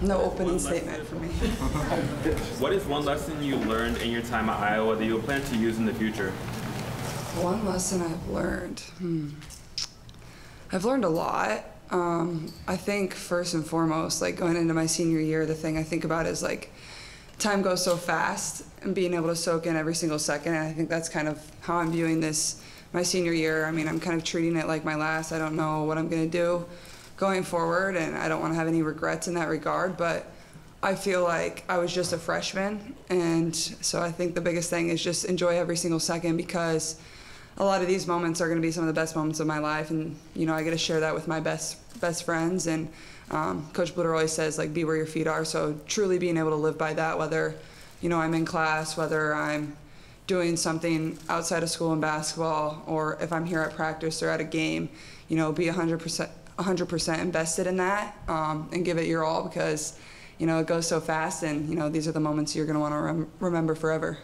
No opening statement for me. What is one lesson you learned in your time at Iowa that you plan to use in the future? One lesson I've learned. I've learned a lot. I think first and foremost, like going into my senior year, the thing I think about is like time goes so fast and being able to soak in every single second. And I think that's kind of how I'm viewing this, my senior year. I mean, I'm kind of treating it like my last. I don't know what I'm going to do going forward, and I don't want to have any regrets in that regard, but I feel like I was just a freshman, and so I think the biggest thing is just enjoy every single second, because a lot of these moments are going to be some of the best moments of my life, and you know, I get to share that with my best friends. And Coach Bluter always says, like, be where your feet are. So truly being able to live by that, whether you know I'm in class, whether I'm doing something outside of school in basketball, or if I'm here at practice or at a game, you know, be 100% invested in that, and give it your all, because you know it goes so fast, and you know these are the moments you're going to want to remember forever.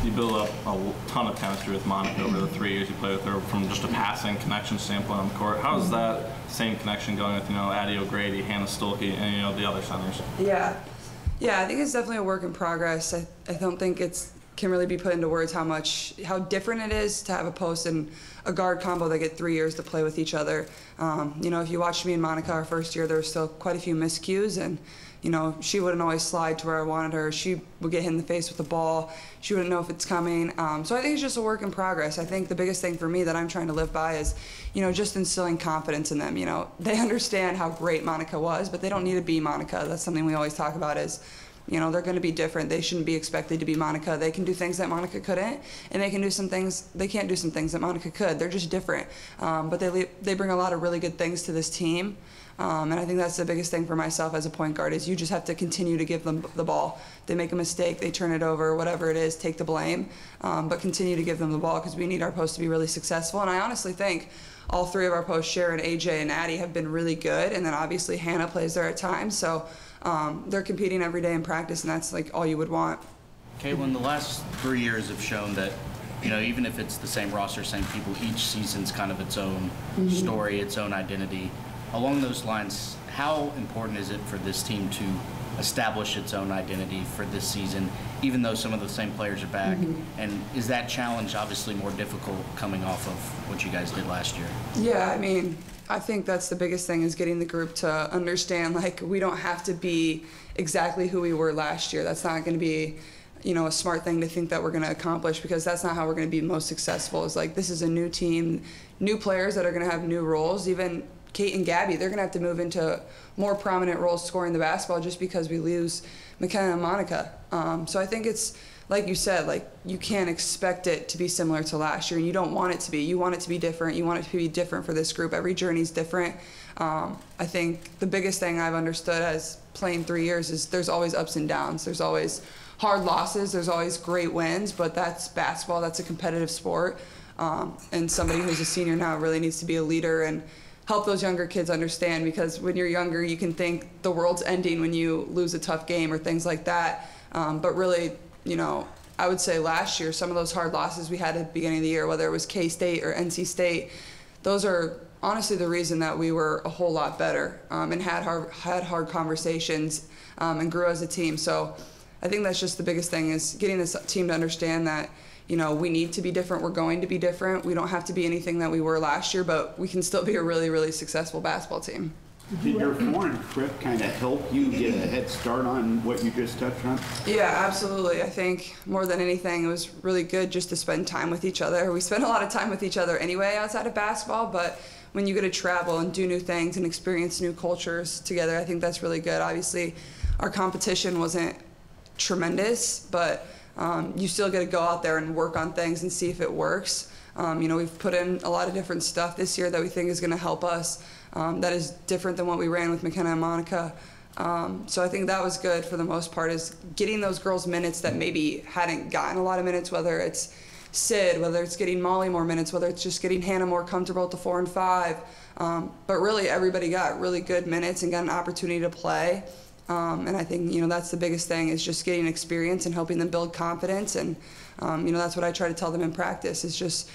You build up a ton of chemistry with Monica over the 3 years you played with her, from just a passing connection standpoint on the court. How's that same connection going with, you know, Addie O'Grady, Hannah Stolke, and you know the other centers? Yeah, I think it's definitely a work in progress. I don't think it's can really be put into words how different it is to have a post and a guard combo that get 3 years to play with each other. You know, if you watched me and Monica our first year, there were still quite a few miscues, and you know, she wouldn't always slide to where I wanted her. She would get hit in the face with the ball. She wouldn't know if it's coming. So I think it's just a work in progress. I think the biggest thing for me that I'm trying to live by is, you know, just instilling confidence in them. You know, they understand how great Monica was, but they don't need to be Monica. That's something we always talk about is, you know, they're going to be different. They shouldn't be expected to be Monica. They can do things that Monica couldn't, and they can do some things, they can't do some things that Monica could. They're just different. But they bring a lot of really good things to this team. And I think that's the biggest thing for myself as a point guard is you just have to continue to give them the ball. They make a mistake, they turn it over, whatever it is, take the blame, but continue to give them the ball, because we need our post to be really successful. And I honestly think all three of our posts, Sharon, AJ, and Addie, have been really good. And then obviously Hannah plays there at times. So they're competing every day in practice, and that's like all you would want. Caitlin, the last 3 years have shown that, you know, even if it's the same roster, same people, each season's kind of its own story, its own identity. Along those lines, how important is it for this team to establish its own identity for this season, even though some of the same players are back? And is that challenge obviously more difficult coming off of what you guys did last year? Yeah, I mean, I think that's the biggest thing is getting the group to understand, like, we don't have to be exactly who we were last year. That's not going to be, you know, a smart thing to think that we're going to accomplish, because that's not how we're going to be most successful. It's like, this is a new team, new players that are going to have new roles. Even Kate and Gabby, they're going to have to move into more prominent roles scoring the basketball just because we lose McKenna and Monica. So I think it's, like you said, like, you can't expect it to be similar to last year, and you don't want it to be. You want it to be different. You want it to be different for this group. Every journey's different. I think the biggest thing I've understood as playing 3 years is there's always ups and downs. There's always hard losses. There's always great wins, but that's basketball. That's a competitive sport. And somebody who's a senior now really needs to be a leader and help those younger kids understand, because when you're younger, you can think the world's ending when you lose a tough game or things like that. But really, you know, I would say last year, some of those hard losses we had at the beginning of the year, whether it was K-State or NC State, those are honestly the reason that we were a whole lot better, and had hard conversations, and grew as a team. So I think that's just the biggest thing, is getting this team to understand that, you know, we need to be different. We're going to be different. We don't have to be anything that we were last year, but we can still be a really, really successful basketball team. Did your foreign trip kind of help you get a head start on what you just touched on? Yeah, absolutely. I think more than anything, it was really good just to spend time with each other. We spend a lot of time with each other anyway outside of basketball, but when you get to travel and do new things and experience new cultures together, I think that's really good. Obviously, our competition wasn't tremendous, but you still get to go out there and work on things and see if it works. You know, we've put in a lot of different stuff this year that we think is going to help us. That is different than what we ran with McKenna and Monica. So I think that was good for the most part, is getting those girls minutes that maybe hadn't gotten a lot of minutes, whether it's Sid, whether it's getting Molly more minutes, whether it's just getting Hannah more comfortable at the 4 and 5. But really everybody got really good minutes and got an opportunity to play. And I think, that's the biggest thing is just getting experience and helping them build confidence. And, that's what I try to tell them in practice is just,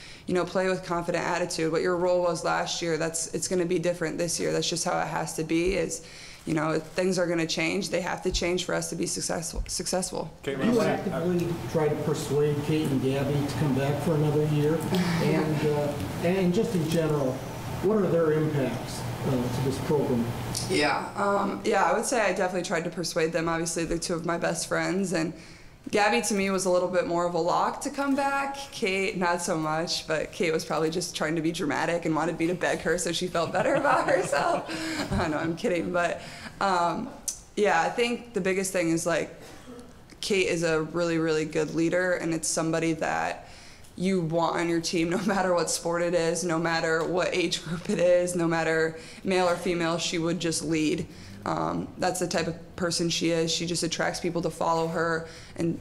play with confident attitude. What your role was last year, it's going to be different this year. That's just how it has to be is, things are going to change. They have to change for us to be successful. You actively try to persuade Kate and Gabby to come back for another year. And just in general, what are their impacts to this program? Yeah, I would say I definitely tried to persuade them. Obviously, they're two of my best friends, and Gabby to me was a little bit more of a lock to come back. Kate, not so much, but Kate was probably just trying to be dramatic and wanted me to beg her so she felt better about herself. No, I'm kidding, but I think the biggest thing is Kate is a really, really good leader, and it's somebody that you want on your team no matter what sport it is, no matter what age group it is, no matter male or female, she would just lead. That's the type of person she is. She just attracts people to follow her, and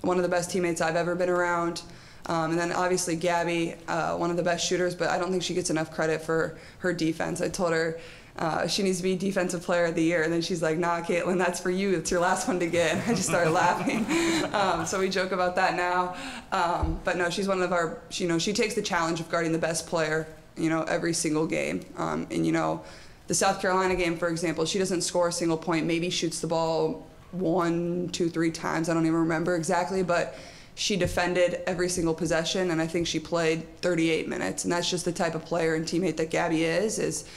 one of the best teammates I've ever been around. And then obviously Gabby, one of the best shooters, but I don't think she gets enough credit for her defense. I told her she needs to be Defensive Player of the Year, and then she's like, "Nah, Caitlin, that's for you. It's your last one to get." I just started laughing. So we joke about that now. But no, she's one of our. She takes the challenge of guarding the best player. Every single game. And the South Carolina game, for example, she doesn't score a single point. Maybe shoots the ball 1, 2, 3 times. I don't even remember exactly, but she defended every single possession, and I think she played 38 minutes. And that's just the type of player and teammate that Gabby is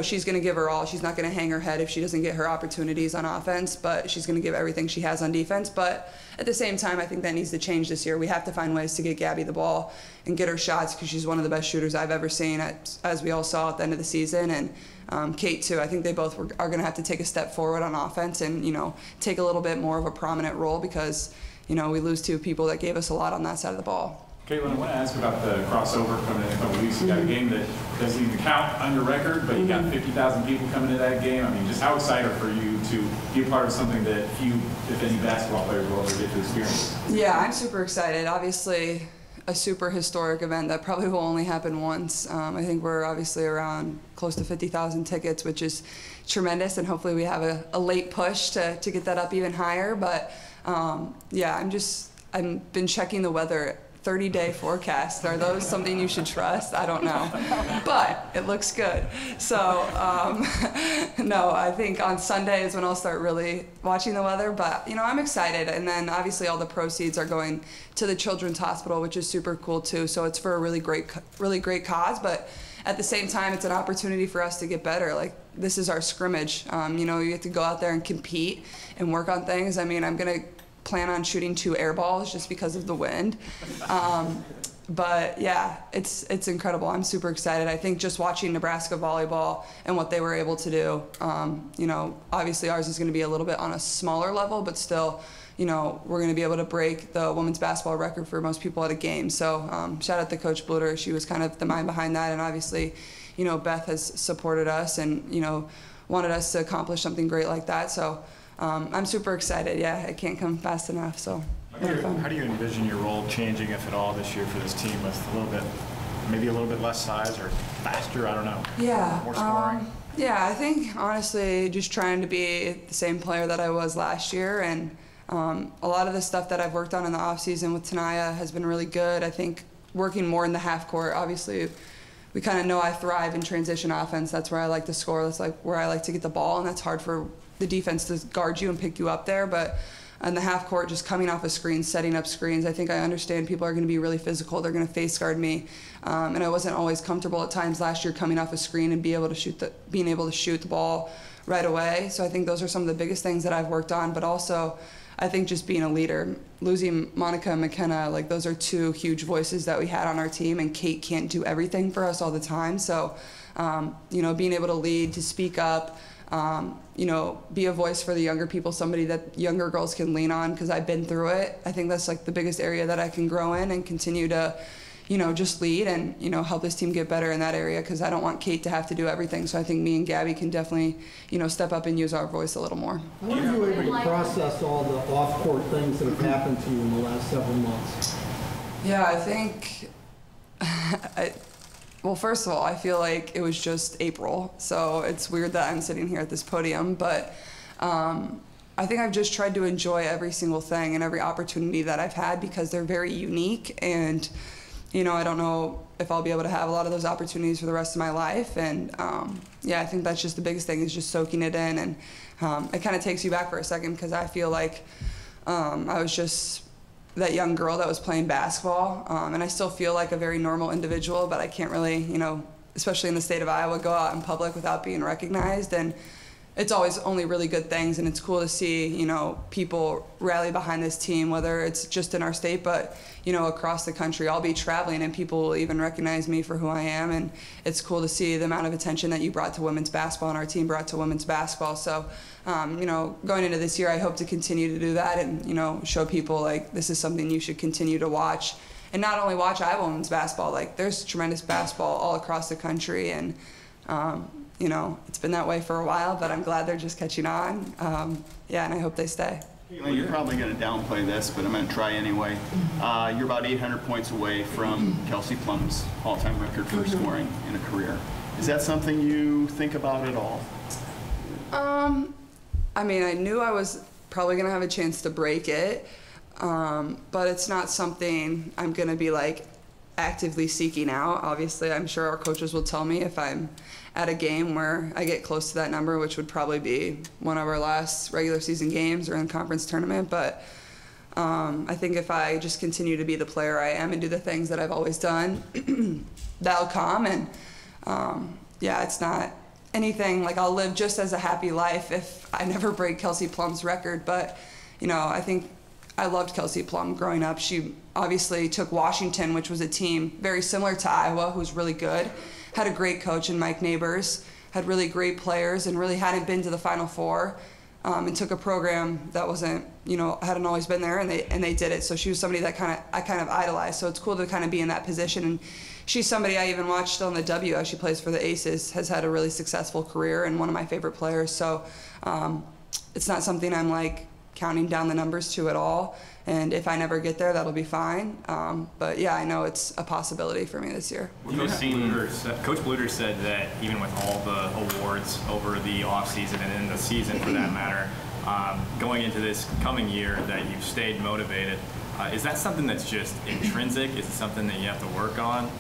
she's going to give her all. She's not going to hang her head if she doesn't get her opportunities on offense, but she's going to give everything she has on defense. But at the same time, I think that needs to change this year. We have to find ways to get Gabby the ball and get her shots because she's one of the best shooters I've ever seen, as we all saw at the end of the season. And Kate, too. I think they both are going to have to take a step forward on offense and, take a little bit more of a prominent role because, we lose 2 people that gave us a lot on that side of the ball. Caitlin, I want to ask about the crossover coming in a couple weeks. You got a game that doesn't even count on your record, but you got 50,000 people coming to that game. I mean, just how excited for you to be a part of something that few, if any, basketball players will ever get to experience? Yeah, I'm super excited. Obviously, a super historic event that probably will only happen once. I think we're obviously around close to 50,000 tickets, which is tremendous, and hopefully we have a late push to get that up even higher. But I've been checking the weather. 30-day forecast. Are those something you should trust? I don't know. But it looks good. So, no, I think on Sunday is when I'll start really watching the weather. But, I'm excited. And then obviously all the proceeds are going to the Children's Hospital, which is super cool too. So it's for a really great cause. But at the same time, it's an opportunity for us to get better. This is our scrimmage. You get to go out there and compete and work on things. I mean, I'm going to plan on shooting 2 air balls just because of the wind. But yeah, it's incredible. I'm super excited. I think just watching Nebraska volleyball and what they were able to do, obviously ours is going to be a little bit on a smaller level, but still, we're going to be able to break the women's basketball record for most people at a game. So shout out to Coach Bluter. She was kind of the mind behind that. And obviously, Beth has supported us and, wanted us to accomplish something great like that. So I'm super excited. Yeah, it can't come fast enough. So how do you envision your role changing, if at all, this year for this team with maybe a little bit less size or faster? I don't know. Yeah. More scoring. I think honestly, just trying to be the same player that I was last year, and a lot of the stuff that I've worked on in the off season with Tanaya has been really good. I think working more in the half court. Obviously, we kind of know I thrive in transition offense. That's where I like to score. That's where I like to get the ball, and that's hard for the defense to guard you and pick you up there. But on the half court, just coming off a screen, setting up screens, I think I understand people are going to be really physical. They're going to face guard me, and I wasn't always comfortable at times last year coming off a screen and being able to shoot the ball right away. So I think those are some of the biggest things that I've worked on. But also, I think just being a leader. Losing Monica and McKenna, those are 2 huge voices that we had on our team, and Kate can't do everything for us all the time. So, being able to lead, to speak up, be a voice for the younger people, somebody that younger girls can lean on, because I've been through it. I think that's the biggest area that I can grow in and continue to, just lead and, help this team get better in that area, because I don't want Kate to have to do everything. So I think me and Gabby can definitely, step up and use our voice a little more. How are you able to process all the off-court things that have happened to you in the last several months? Yeah, I think, well, first of all, I feel like it was just April, so it's weird that I'm sitting here at this podium, but I think I've just tried to enjoy every single thing and every opportunity that I've had because they're very unique, and I don't know if I'll be able to have a lot of those opportunities for the rest of my life. And I think that's just the biggest thing, is just soaking it in. And it kind of takes you back for a second, because I feel like I was just that young girl that was playing basketball, and I still feel like a very normal individual, but I can't really, especially in the state of Iowa, go out in public without being recognized. And it's always only really good things, and it's cool to see, people rally behind this team, whether it's just in our state, but, across the country. I'll be traveling and people will even recognize me for who I am, and it's cool to see the amount of attention that you brought to women's basketball and our team brought to women's basketball. So, going into this year, I hope to continue to do that and, show people, like, this is something you should continue to watch. And not only watch Iowa women's basketball, like, there's tremendous basketball all across the country, and it's been that way for a while, but I'm glad they're just catching on. And I hope they stay. You're probably going to downplay this, but I'm going to try anyway. You're about 800 points away from Kelsey Plum's all-time record for scoring in a career. Is that something you think about at all? I knew I was probably going to have a chance to break it, but it's not something I'm going to be, like, actively seeking out. Obviously, I'm sure our coaches will tell me if I'm at a game where I get close to that number, which would probably be one of our last regular season games or in the conference tournament. But I think if I just continue to be the player I am and do the things that I've always done, that'll come. And it's not anything, like, I'll live just as a happy life if I never break Kelsey Plum's record. But I think I loved Kelsey Plum growing up. She obviously took Washington, which was a team very similar to Iowa, who was really good, had a great coach in Mike Neighbors, had really great players, and really hadn't been to the Final Four, and took a program that wasn't, hadn't always been there, and they did it. So she was somebody that I kind of idolized. So it's cool to kind of be in that position. And she's somebody I even watched on the W as she plays for the Aces, has had a really successful career, and one of my favorite players. So it's not something I'm, like, counting down the numbers to at all, and if I never get there, that'll be fine. But I know it's a possibility for me this year. Coach Bluter said that even with all the awards over the offseason and in the season for that matter, going into this coming year, that you've stayed motivated. Is that something that's just intrinsic? Is it something that you have to work on?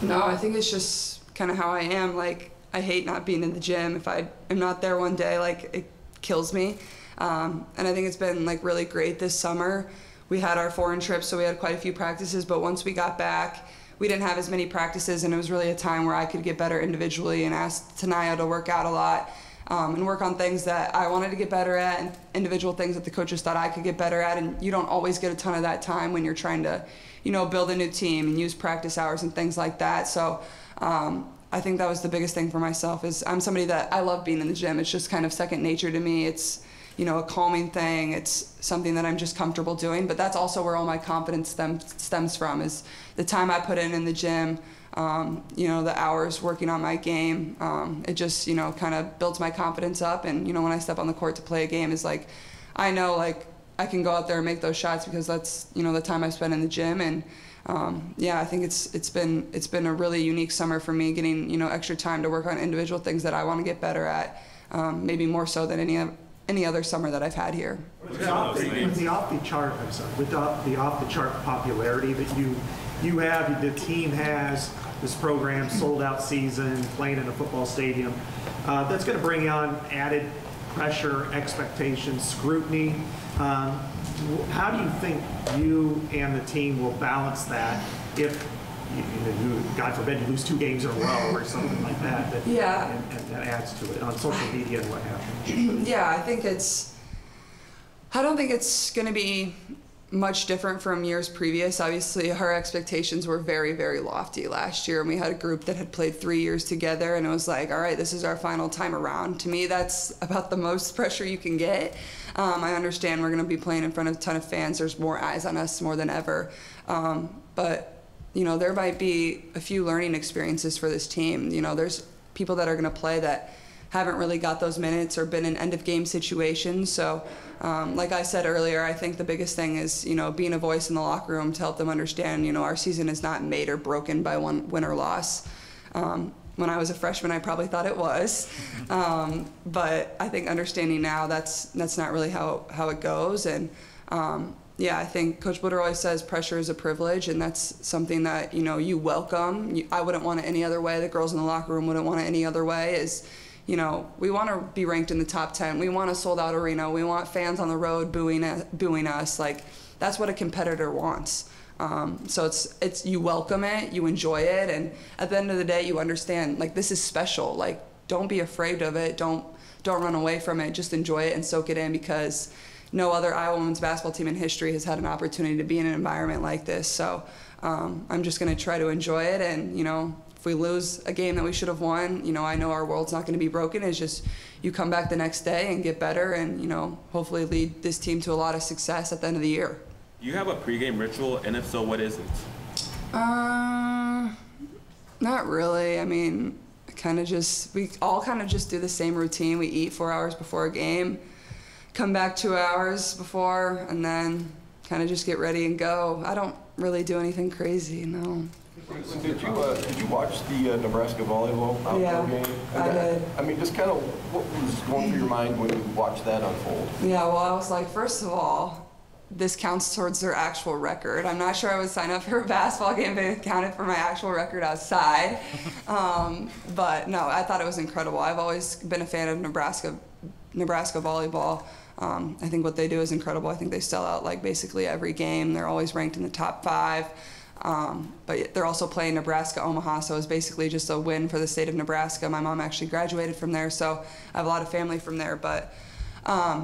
No, I think it's just kind of how I am. Like, I hate not being in the gym. If I am not there one day, like, it kills me. And I think it's been, like, really great this summer. We had our foreign trip, so we had quite a few practices, but once we got back, we didn't have as many practices, and it was really a time where I could get better individually and ask Tanaya to work out a lot, and work on things that I wanted to get better at, and individual things that the coaches thought I could get better at. And you don't always get a ton of that time when you're trying to, build a new team and use practice hours and things like that. So I think that was the biggest thing for myself. Is I'm somebody that I love being in the gym. It's just kind of second nature to me. It's a calming thing. It's something that I'm just comfortable doing. But that's also where all my confidence stems from, is the time I put in the gym, the hours working on my game. It just, kind of builds my confidence up. And, when I step on the court to play a game, is like, I know, like, I can go out there and make those shots because that's, the time I spend in the gym. And, I think it's been a really unique summer for me, getting, extra time to work on individual things that I want to get better at, maybe more so than any other summer that I've had here. With the off-the-chart popularity that you have, the team has, this program, sold-out season, playing in a football stadium, that's going to bring on added pressure, expectations, scrutiny. How do you think you and the team will balance that if, God forbid, you lose 2 games in a row or something like that? And that adds to it on social media and what have you. I don't think it's going to be much different from years previous. Obviously, our expectations were very, very lofty last year, and we had a group that had played 3 years together, and it was like, all right, this is our final time around. To me, that's about the most pressure you can get. I understand we're going to be playing in front of a ton of fans. There's more eyes on us more than ever. But there might be a few learning experiences for this team. There's people that are going to play that haven't really got those minutes or been in end-of-game situations. So, like I said earlier, I think the biggest thing is, being a voice in the locker room to help them understand, our season is not made or broken by one win or loss. when I was a freshman, I probably thought it was. But I think understanding now that's not really how it goes. And yeah, I think Coach Bluder always says pressure is a privilege, and that's something that, you know, you welcome. I wouldn't want it any other way. The girls in the locker room wouldn't want it any other way. Is, you know, we want to be ranked in the top 10. We want a sold-out arena. We want fans on the road booing us. Like, that's what a competitor wants. So it's you welcome it, you enjoy it, and at the end of the day, you understand, like, this is special. Like, don't be afraid of it. Don't run away from it. Just enjoy it and soak it in, because no other Iowa women's basketball team in history has had an opportunity to be in an environment like this. So I'm just going to try to enjoy it, and, you know, if we lose a game that we should have won, you know, I know our world's not going to be broken. It's just you come back the next day and get better and, you know, hopefully lead this team to a lot of success at the end of the year. Do you have a pregame ritual, and if so, what is it? Not really. I mean, we all kind of just do the same routine. We eat 4 hours before a game, come back 2 hours before, and then kind of just get ready and go. I don't really do anything crazy, no. Did you watch the Nebraska volleyball outdoor game? I did. I mean, just kind of what was going through your mind when you watched that unfold? Yeah, well, I was like, first of all, this counts towards their actual record. I'm not sure I would sign up for a basketball game if it counted for my actual record outside. But no, I thought it was incredible. I've always been a fan of Nebraska volleyball. I think what they do is incredible. I think they sell out like basically every game. They're always ranked in the top 5. But they're also playing Nebraska Omaha, so it's basically just a win for the state of Nebraska. My mom actually graduated from there, so I have a lot of family from there. But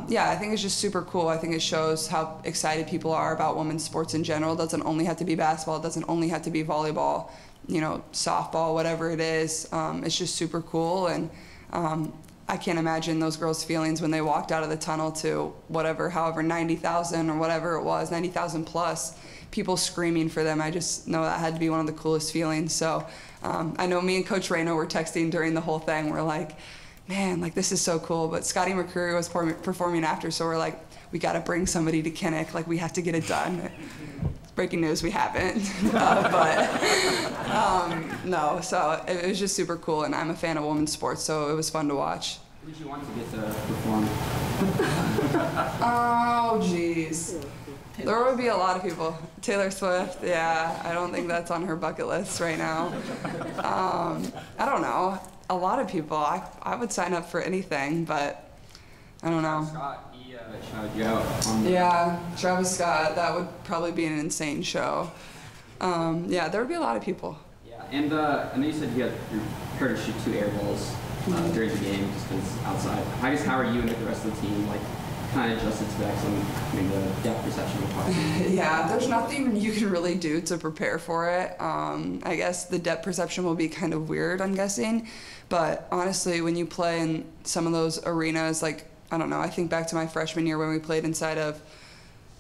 yeah, I think it's just super cool. I think it shows how excited people are about women's sports in general. It doesn't only have to be basketball. It doesn't only have to be volleyball, you know, softball, whatever it is. It's just super cool. And I can't imagine those girls' feelings when they walked out of the tunnel to however 90,000 or whatever it was, 90,000 plus people screaming for them. I just know that had to be one of the coolest feelings. So I know me and Coach Reno were texting during the whole thing. We're like, man, like, this is so cool. But Scotty McCreery was performing after, so we're like, we got to bring somebody to Kinnick. Like, we have to get it done. Breaking news, we haven't. No, so it was just super cool, and I'm a fan of women's sports, so it was fun to watch. Who did you want to get to perform? Oh, jeez. There would be a lot of people. Taylor Swift, yeah. I don't think that's on her bucket list right now. I don't know. A lot of people. I would sign up for anything, but I don't know. Scott, he shouted you out. Yeah, Travis Scott. That would probably be an insane show. Yeah, there would be a lot of people. Yeah, and I know you said you're prepared to shoot 2 air balls during the game just because outside. I guess how are you and the rest of the team kind of adjusted to that? I mean, the depth perception required. Yeah, there's nothing you can really do to prepare for it. I guess the depth perception will be kind of weird, I'm guessing. But honestly, when you play in some of those arenas, like, I don't know, I think back to my freshman year when we played inside of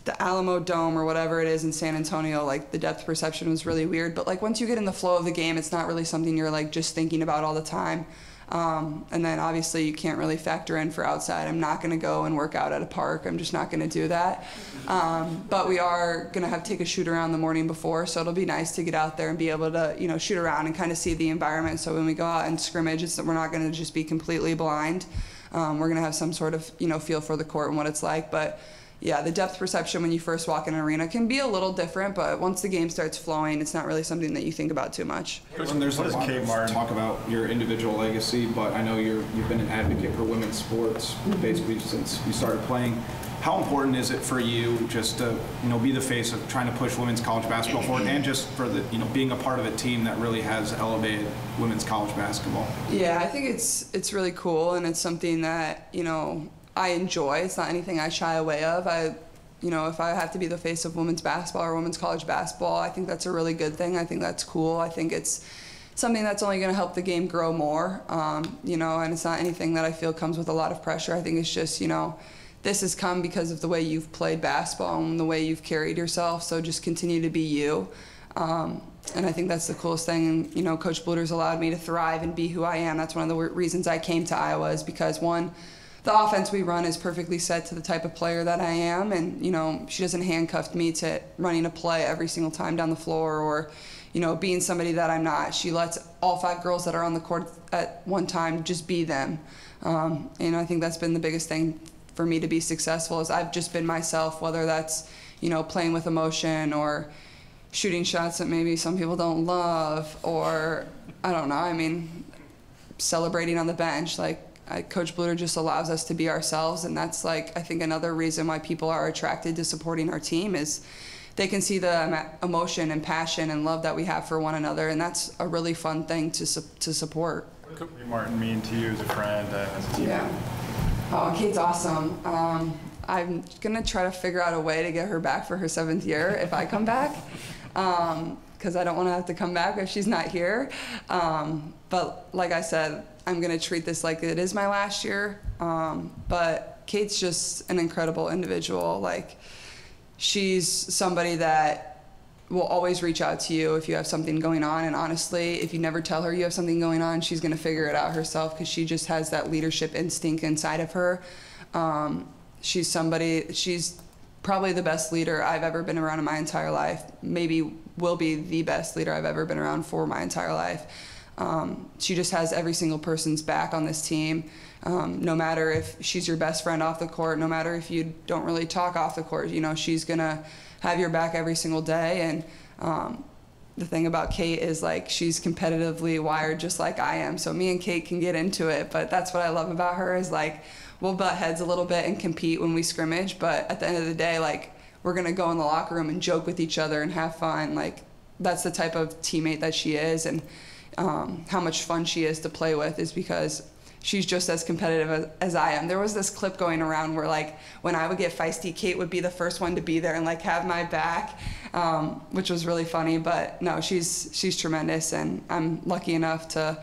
the Alamo Dome or whatever it is in San Antonio, like, the depth perception was really weird. But, like, once you get in the flow of the game, it's not really something you're, like, just thinking about all the time. And then obviously you can't really factor in for outside. I'm not going to go and work out at a park. I'm just not going to do that. But we are going to take a shoot around the morning before, so it'll be nice to get out there and be able to, you know, shoot around and kind of see the environment. So when we go out and scrimmage, we're not going to just be completely blind. We're going to have some sort of, you know, feel for the court and what it's like. But yeah, the depth perception when you first walk in an arena can be a little different, but once the game starts flowing, it's not really something that you think about too much. When there's a lot of talk about your individual legacy, but I know you've been an advocate for women's sports basically since you started playing. How important is it for you just to, you know, be the face of trying to push women's college basketball forward, and just for the, you know, being a part of a team that really has elevated women's college basketball? Yeah, I think it's really cool, and it's something that, you know, I enjoy. It's not anything I shy away of. You know, if I have to be the face of women's basketball or women's college basketball, I think that's a really good thing. I think that's cool. I think it's something that's only going to help the game grow more, you know, and it's not anything that I feel comes with a lot of pressure. I think it's just, you know, this has come because of the way you've played basketball and the way you've carried yourself, so just continue to be you. And I think that's the coolest thing. And, you know, Coach Bluder's allowed me to thrive and be who I am. That's one of the reasons I came to Iowa, is because, one, the offense we run is perfectly set to the type of player that I am, and, you know, she doesn't handcuff me to running a play every single time down the floor, or, being somebody that I'm not. She lets all 5 girls that are on the court at one time just be them. And I think that's been the biggest thing for me to be successful is I've just been myself, whether that's, playing with emotion or shooting shots that maybe some people don't love, or I don't know, celebrating on the bench. Coach Bluter just allows us to be ourselves, and that's I think another reason why people are attracted to supporting our team is they can see the emotion and passion and love that we have for one another, and that's a really fun thing to support. What does Coach Martin mean to you as a friend, as a teammate? Yeah. Oh, Kate's awesome. I'm gonna try to figure out a way to get her back for her 7th year if I come back, because I don't want to have to come back if she's not here. But like I said, I'm gonna treat this like it is my last year. But Kate's just an incredible individual. She's somebody that will always reach out to you if you have something going on, and honestly, if you never tell her you have something going on, she's gonna figure it out herself, because she just has that leadership instinct inside of her. She's probably the best leader I've ever been around in my entire life, maybe will be the best leader I've ever been around for my entire life. She just has every single person's back on this team, no matter if she's your best friend off the court, no matter if you don't really talk off the court, she's gonna have your back every single day. And the thing about Kate is she's competitively wired just like I am, so me and Kate can get into it, but that's what I love about her is we'll butt heads a little bit and compete when we scrimmage, but at the end of the day, we're gonna go in the locker room and joke with each other and have fun. That's the type of teammate that she is, and how much fun she is to play with is because she's just as competitive as I am. There was this clip going around where when I would get feisty, Kate would be the first one to be there and have my back, which was really funny. But no, she's tremendous, and I'm lucky enough to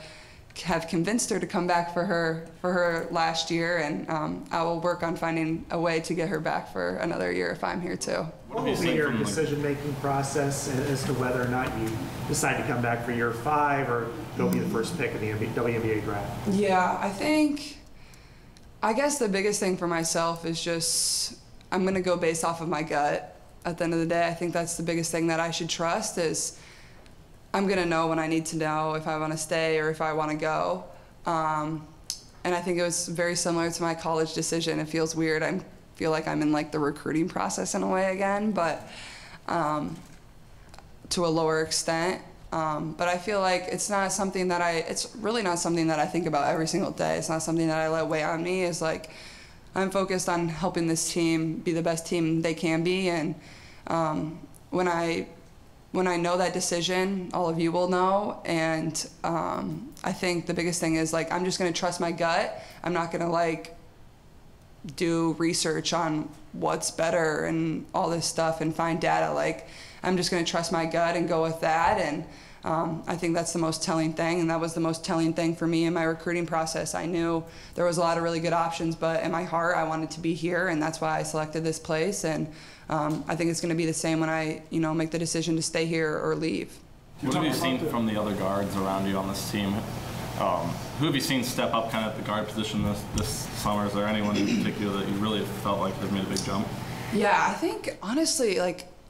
have convinced her to come back for her last year, and I will work on finding a way to get her back for another year if I'm here too. What will be your decision-making process as to whether or not you decide to come back for year 5 or go be the first pick in the WNBA draft? Yeah, I guess the biggest thing for myself is just I'm going to go based off of my gut. At the end of the day, I think that's the biggest thing that I should trust is I'm going to know when I need to know if I want to stay or if I want to go. And I think it was very similar to my college decision. It feels weird. I feel like I'm in the recruiting process in a way again, but to a lower extent. But I feel like it's really not something that I think about every single day. It's not something that I let weigh on me. It's I'm focused on helping this team be the best team they can be. And when I know that decision, all of you will know. And I think the biggest thing is I'm just gonna trust my gut. I'm not gonna do research on what's better and all this stuff and find data. I'm just gonna trust my gut and go with that. And I think that's the most telling thing, and that was the most telling thing for me in my recruiting process. I knew there was a lot of really good options, but in my heart, I wanted to be here, and that's why I selected this place. And I think it's going to be the same when I, make the decision to stay here or leave. What have you seen from the other guards around you on this team? Who have you seen step up kind of at the guard position this summer? Is there anyone in particular that you really felt like has made a big jump? Yeah, I think honestly,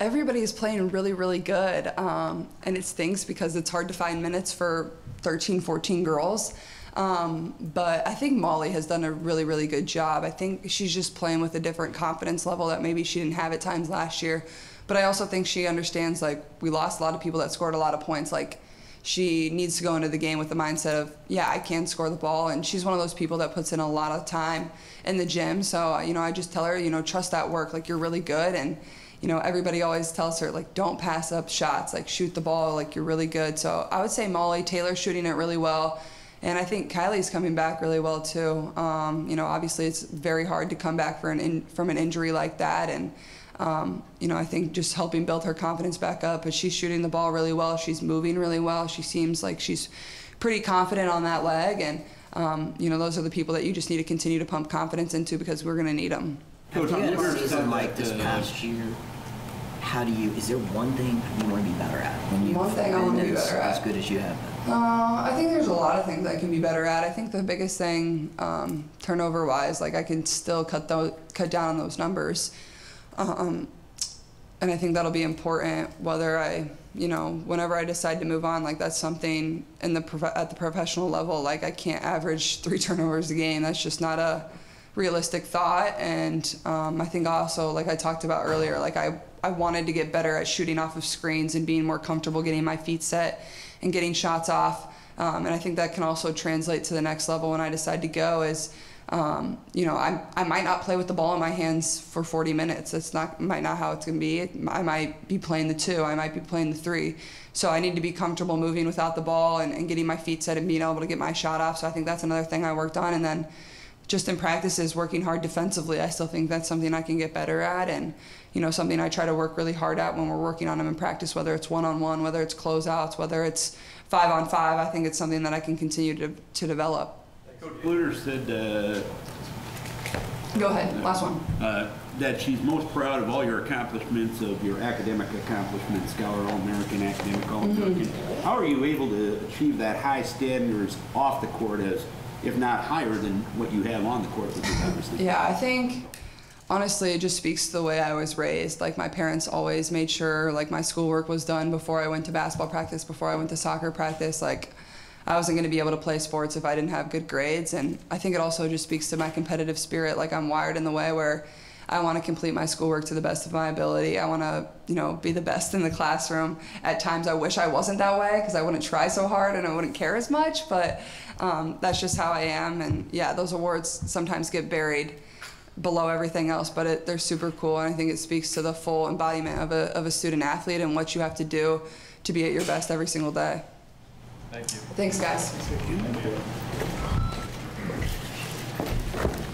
everybody is playing really, really good. And it stinks because it's hard to find minutes for 13, 14 girls. But I think Molly has done a really, really good job. I think she's just playing with a different confidence level that maybe she didn't have at times last year. But I also think she understands, we lost a lot of people that scored a lot of points. She needs to go into the game with the mindset of, yeah, I can score the ball. And she's one of those people that puts in a lot of time in the gym. So, I just tell her, trust that work. You're really good. And, everybody always tells her, don't pass up shots. Shoot the ball. You're really good. So I would say Molly, Taylor's shooting it really well. And I think Kylie's coming back really well too. Obviously it's very hard to come back from an injury like that. And, I think just helping build her confidence back up. But she's shooting the ball really well. She's moving really well. She seems like she's pretty confident on that leg. And, those are the people that you just need to continue to pump confidence into because we're going to need them. Coach, you had a season like this past year. Is there one thing you want to be better at? One thing I want to be better at. As good as you have been. I think there's a lot of things I can be better at. I think the biggest thing, turnover-wise, I can still cut down on those numbers. And and I think that'll be important whether whenever I decide to move on. Like, that's something at the professional level. Like, I can't average 3 turnovers a game. That's just not a realistic thought. And I think also, like I talked about earlier, like I wanted to get better at shooting off of screens and being more comfortable getting my feet set and getting shots off. And I think that can also translate to the next level when I decide to go is, I might not play with the ball in my hands for 40 minutes. That's might not how it's going to be. I might be playing the 2. I might be playing the 3. So I need to be comfortable moving without the ball and getting my feet set and being able to get my shot off. So I think that's another thing I worked on. And then just in practices, working hard defensively. I still think that's something I can get better at, and something I try to work really hard at when we're working on them in practice, whether it's one-on-one, whether it's closeouts, whether it's 5-on-5. I think it's something that I can continue to develop. Coach Bluder said, go ahead, last one. That she's most proud of all your accomplishments, of your academic accomplishments, Scholar All-American, Academic All-American. How are you able to achieve that high standards off the court, as if not higher than what you have on the court, which is obviously? Yeah, I think honestly it just speaks to the way I was raised. Like, my parents always made sure like my schoolwork was done before I went to basketball practice, before I went to soccer practice. Like, I wasn't going to be able to play sports if I didn't have good grades. And I think it also just speaks to my competitive spirit. Like, I'm wired in the way where I want to complete my schoolwork to the best of my ability. I want to, be the best in the classroom. At times I wish I wasn't that way, because I wouldn't try so hard and I wouldn't care as much, but that's just how I am. And yeah, those awards sometimes get buried below everything else, but they're super cool. And I think it speaks to the full embodiment of a student athlete and what you have to do to be at your best every single day. Thank you. Thanks, guys. Thank you.